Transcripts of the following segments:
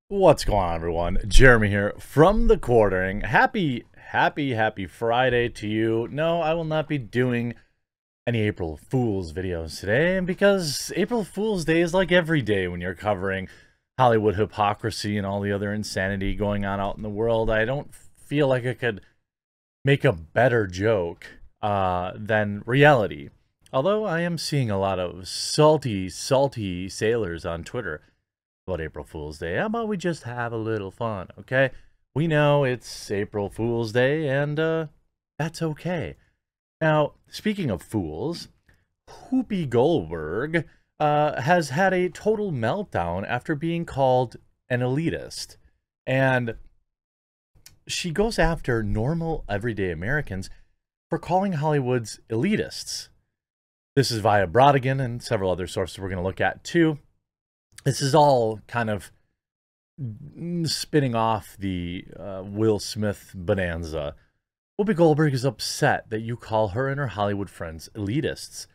What's going on, everyone? Jeremy here from the quartering. Happy Friday to you. No, I will not be doing any April Fool's videos today, because April Fool's Day is like every day when you're covering Hollywood hypocrisy and all the other insanity going on out in the world. I don't feel like I could make a better joke than reality. Although I am seeing a lot of salty sailors on Twitter about April Fool's Day. How about we just have a little fun, okay? We know it's April Fool's Day, and that's okay. Now, speaking of fools, Whoopi Goldberg has had a total meltdown after being called an elitist. And she goes after normal, everyday Americans for calling Hollywood's elitists. This is via Brodigan and several other sources we're going to look at, too. This is all kind of spinning off the Will Smith bonanza. Whoopi Goldberg is upset that you call her and her Hollywood friends elitists.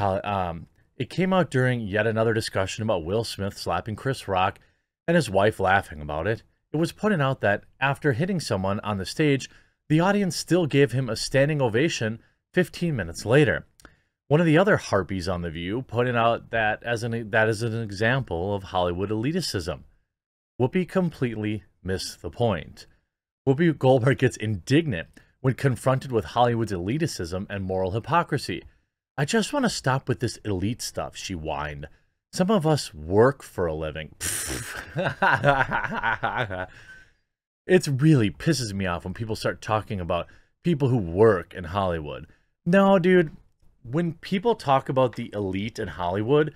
It came out during yet another discussion about Will Smith slapping Chris Rock and his wife laughing about it. It was pointed out that after hitting someone on the stage, the audience still gave him a standing ovation 15 minutes later. One of the other harpies on The View pointed out that that is an example of Hollywood elitism. Whoopi completely missed the point. Whoopi Goldberg gets indignant when confronted with Hollywood's elitism and moral hypocrisy. "I just want to stop with this elite stuff," she whined. "Some of us work for a living." It really pisses me off when people start talking about people who work in Hollywood. No, dude. When people talk about the elite in Hollywood,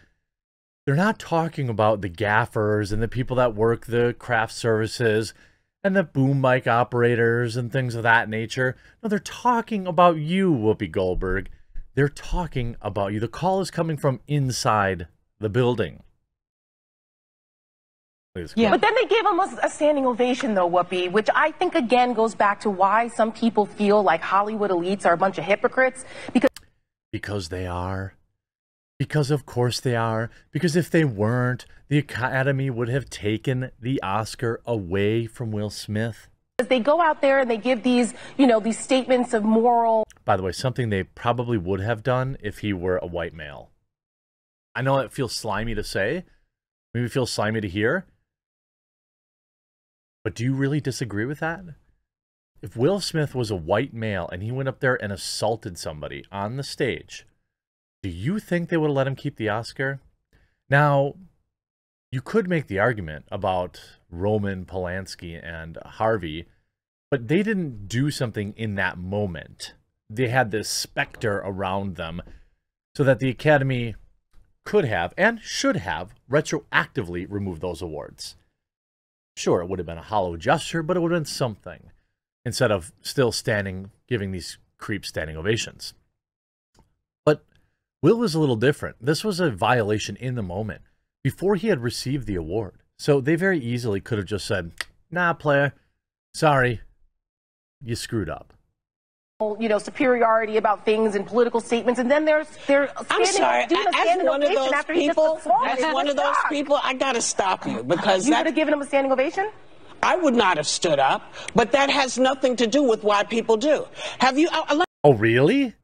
they're not talking about the gaffers and the people that work the craft services and the boom mic operators and things of that nature. No, they're talking about you, Whoopi Goldberg. They're talking about you. The call is coming from inside the building. Yeah. But then they gave him a standing ovation, though, Whoopi, which I think, again, goes back to why some people feel like Hollywood elites are a bunch of hypocrites. Because they are. Because of course they are. Because if they weren't, the Academy would have taken the Oscar away from Will Smith. They go out there and they give these, these statements of moral. By the way, something they probably would have done if he were a white male. I know it feels slimy to say. Maybe it feels slimy to hear. But do you really disagree with that? If Will Smith was a white male and he went up there and assaulted somebody on the stage, do you think they would have let him keep the Oscar? Now, you could make the argument about Roman Polanski and Harvey, but they didn't do something in that moment. They had this specter around them so that the Academy could have and should have retroactively removed those awards. Sure, it would have been a hollow gesture, but it would have been something, instead of still standing, giving these creeps standing ovations. But Will was a little different. This was a violation in the moment, before he had received the award. So they very easily could have just said, "Nah, player, sorry, you screwed up." Superiority about things and political statements, and then they're I'm sorry. doing a standing ovation after he just assaulted. As one of those people, I gotta stop you, because you would have given him a standing ovation. I would not have stood up, but that has nothing to do with why people do. Have you? Oh, really?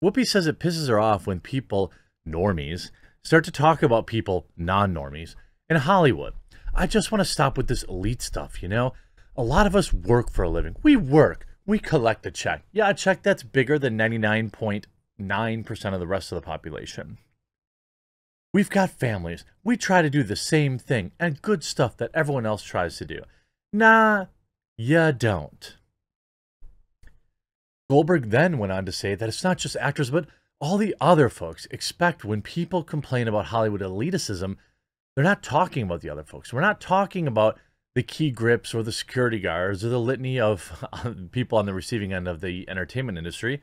Whoopi says it pisses her off when people, normies, start to talk about people, non-normies, in Hollywood. "I just want to stop with this elite stuff, you know? A lot of us work for a living. We work. We collect a check. Yeah, a check that's bigger than 99.9% of the rest of the population. We've got families. We try to do the same thing and good stuff that everyone else tries to do. Nah, you don't." Goldberg then went on to say that it's not just actors, but all the other folks expect when people complain about Hollywood elitism, they're not talking about the other folks. We're not talking about the key grips or the security guards or the litany of people on the receiving end of the entertainment industry.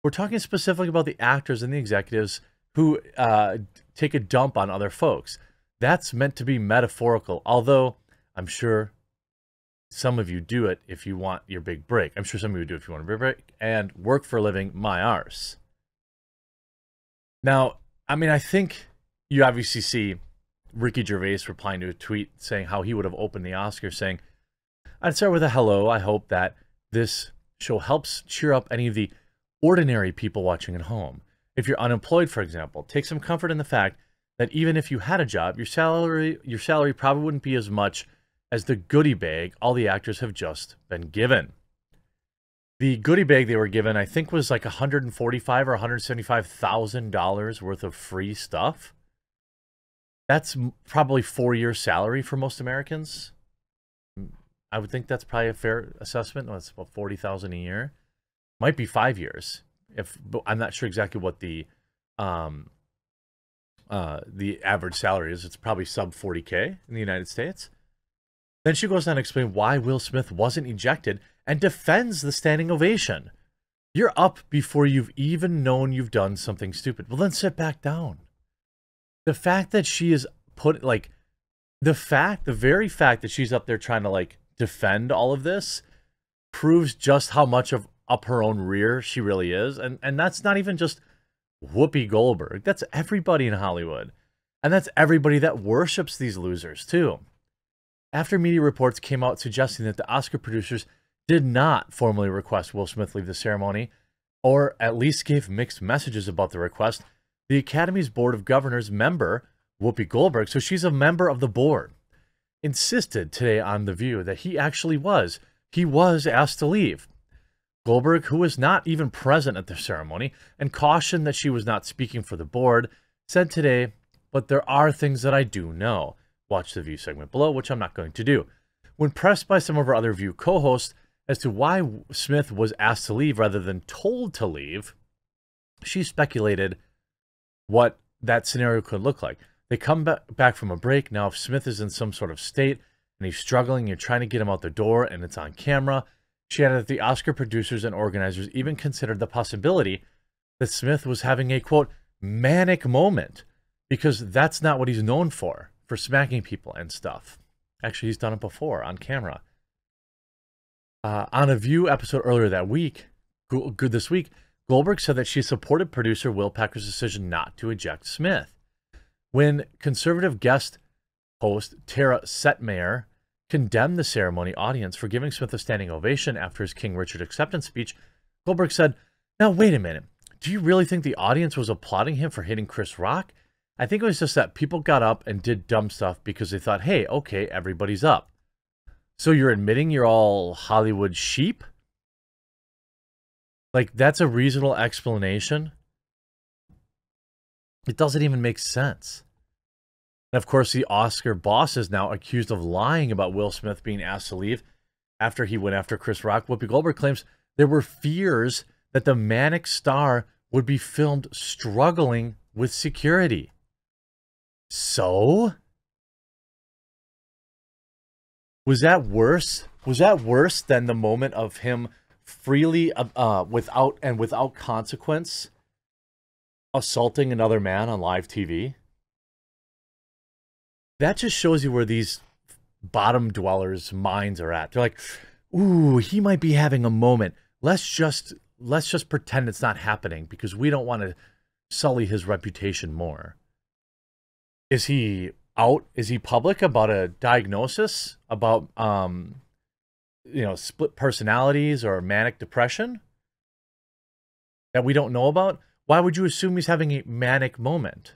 We're talking specifically about the actors and the executives who take a dump on other folks. That's meant to be metaphorical, although I'm sure some of you do it if you want your big break. I'm sure some of you do it if you want a big break. And work for a living, my arse. Now, I mean, I think you obviously see Ricky Gervais replying to a tweet saying how he would have opened the Oscars, saying, "I'd start with a hello. I hope that this show helps cheer up any of the ordinary people watching at home. If you're unemployed, for example, take some comfort in the fact that even if you had a job, your salary probably wouldn't be as much as the goodie bag all the actors have just been given." The goodie bag they were given, I think, was like $145,000 or $175,000 worth of free stuff. That's probably 4 years' salary for most Americans. I would think that's probably a fair assessment. Well, it's about $40,000 a year. Might be 5 years. But I'm not sure exactly what the average salary is. It's probably sub 40K in the United States. Then she goes on to explain why Will Smith wasn't ejected and defends the standing ovation. You're up before you've even known you've done something stupid. Well, then sit back down. The fact that she is the very fact that she's up there trying to like defend all of this proves just how much of up her own rear she really is. And that's not even just Whoopi Goldberg. That's everybody in Hollywood. And that's everybody that worships these losers too. After media reports came out suggesting that the Oscar producers did not formally request Will Smith leave the ceremony, or at least gave mixed messages about the request, the Academy's Board of Governors member, Whoopi Goldberg, so she's a member of the board, insisted today on The View that he was asked to leave. Goldberg, who was not even present at the ceremony and cautioned that she was not speaking for the board, said today, "But there are things that I do know." Watch the View segment below, which I'm not going to do. When pressed by some of her other View co-hosts as to why Smith was asked to leave rather than told to leave, she speculated what that scenario could look like. They come back from a break. Now, if Smith is in some sort of state and he's struggling, you're trying to get him out the door and it's on camera. She added that the Oscar producers and organizers even considered the possibility that Smith was having a, quote, manic moment, because that's not what he's known for smacking people and stuff. Actually, he's done it before on camera. On a View episode earlier this week, Goldberg said that she supported producer Will Packer's decision not to eject Smith. When conservative guest host Tara Setmayer condemned the ceremony audience for giving Smith a standing ovation after his King Richard acceptance speech, Goldberg said, "Now, wait a minute. Do you really think the audience was applauding him for hitting Chris Rock? I think it was just that people got up and did dumb stuff because they thought, hey, okay, everybody's up. So you're admitting you're all Hollywood sheep? Like, that's a reasonable explanation? It doesn't even make sense." And of course, the Oscar boss is now accused of lying about Will Smith being asked to leave after he went after Chris Rock. Whoopi Goldberg claims there were fears that the manic star would be filmed struggling with security. So? Was that worse? Was that worse than the moment of him freely, without consequence, assaulting another man on live TV? That just shows you where these bottom dwellers' minds are at. They're like, ooh, he might be having a moment. Let's just pretend it's not happening because we don't want to sully his reputation more. Is he out? Is he public about a diagnosis about split personalities or manic depression that we don't know about? Why would you assume he's having a manic moment?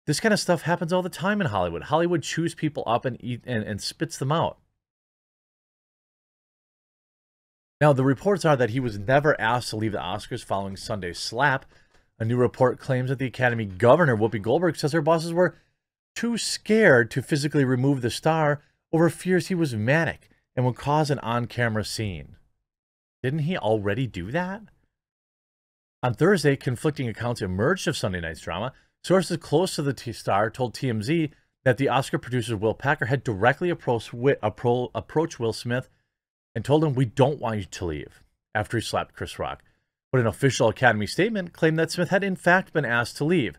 This kind of stuff happens all the time in Hollywood. Hollywood chews people up and spits them out. Now, the reports are that he was never asked to leave the Oscars following Sunday's slap. A new report claims that the Academy governor, Whoopi Goldberg, says her bosses were too scared to physically remove the star over fears he was manic and would cause an on-camera scene. Didn't he already do that? On Thursday, conflicting accounts emerged of Sunday night's drama. Sources close to the star told TMZ that the Oscar producer Will Packer had directly approached Will Smith and told him, "We don't want you to leave," after he slapped Chris Rock. But an official Academy statement claimed that Smith had in fact been asked to leave.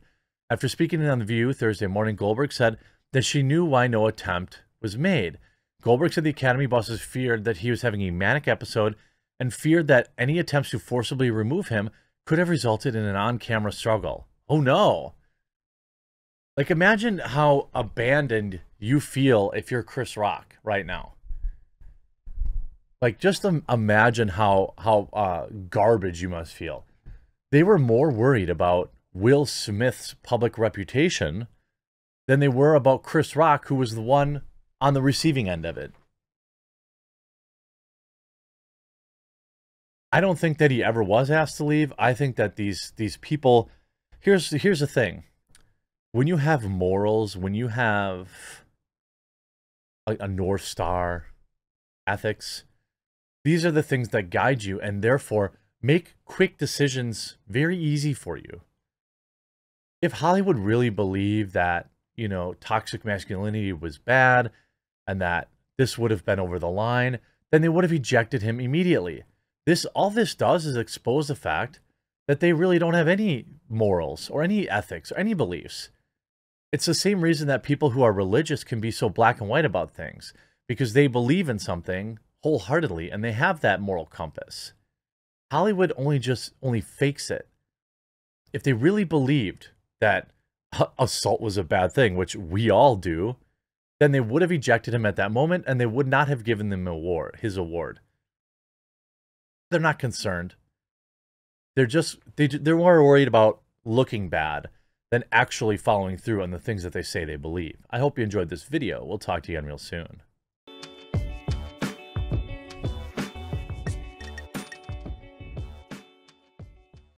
After speaking on The View Thursday morning, Goldberg said that she knew why no attempt was made. Goldberg said the Academy bosses feared that he was having a manic episode and feared that any attempts to forcibly remove him could have resulted in an on-camera struggle. Oh no! Like, imagine how abandoned you feel if you're Chris Rock right now. Like, just imagine how garbage you must feel. They were more worried about Will Smith's public reputation than they were about Chris Rock, who was the one on the receiving end of it. I don't think that he ever was asked to leave. I think that these people, here's the thing. When you have morals, when you have a North Star, ethics, these are the things that guide you and therefore make quick decisions very easy for you. If Hollywood really believed that, you know, toxic masculinity was bad and that this would have been over the line, then they would have ejected him immediately. All this does is expose the fact that they really don't have any morals or any ethics or any beliefs. It's the same reason that people who are religious can be so black and white about things, because they believe in something wholeheartedly and they have that moral compass. Hollywood only fakes it. If they really believed that assault was a bad thing, which we all do, then they would have ejected him at that moment and they would not have given him his award. They're not concerned. They're more worried about looking bad than actually following through on the things that they say they believe. I hope you enjoyed this video. We'll talk to you again real soon.